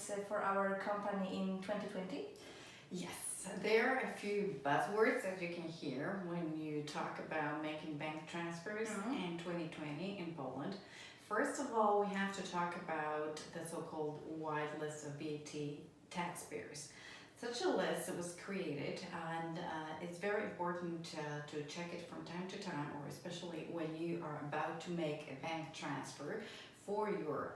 requirements for our company in 2020? Yes, there are a few buzzwords that you can hear when you talk about making bank transfers in 2020 in Poland. First of all, we have to talk about the so-called wide list of VAT taxpayers. Such a list was created, and it's very important to check it from time to time, or especially when you are about to make a bank transfer for your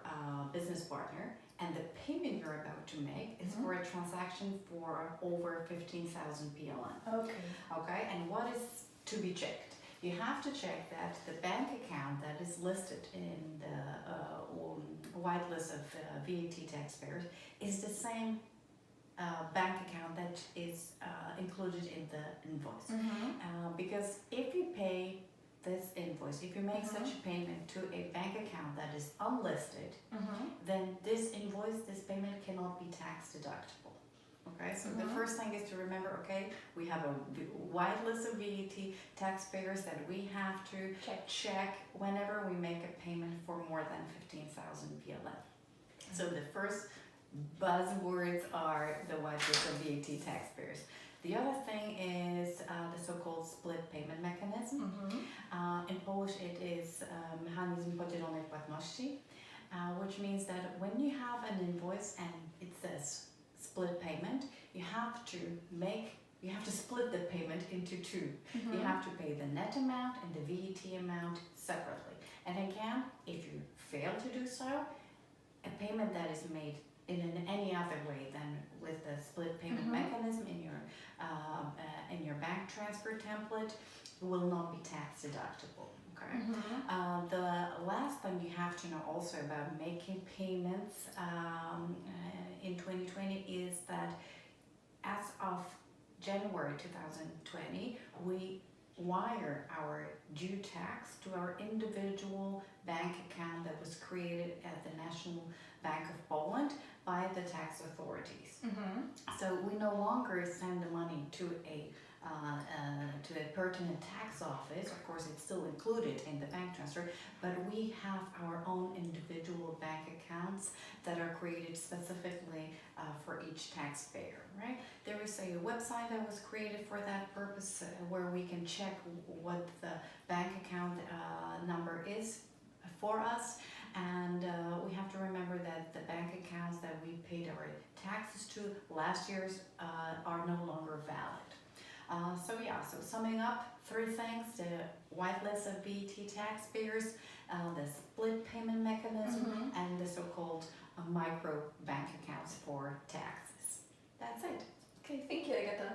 business partner, and the payment you're about to make is for a transaction for over 15,000 PLN. Okay. Okay, and what is to be checked? You have to check that the bank account that is listed in the wide list of VAT taxpayers is the same bank account that is included in the invoice. Because if you pay this invoice, if you make such a payment to a bank account that is unlisted, then this invoice, this payment cannot be tax deductible. Okay, so the first thing is to remember, okay, we have a wide list of VAT taxpayers that we have to check whenever we make a payment for more than 15,000 PLN. So the first buzzwords are the wide list of VAT taxpayers. The other thing is the so-called split payment mechanism. In Polish it is mechanizm podzielonej płatności, which means that when you have an invoice and it says split payment, you have to split the payment into two. You have to pay the net amount and the VAT amount separately. And again, if you fail to do so, a payment that is made in any other way than with the split payment mechanism in your bank transfer template will not be tax deductible. Okay. The last thing you have to know also about making payments in 2020 is that as of January 2020, we wire our due tax to our individual bank account that was created at the National Bank of Poland by the tax authorities. So we no longer send the money to a pertinent tax office. Of course, it's still included in the bank transfer, but we have our own individual bank accounts that are created specifically for each taxpayer, right? There is a website that was created for that purpose where we can check what the bank account number is for us. And we have to remember that the bank accounts that we paid our taxes to last year's are no longer valid. So summing up, three things: the wide list of VAT taxpayers, the split payment mechanism, and the so-called micro bank accounts for taxes. That's it. Okay, thank you, Agata.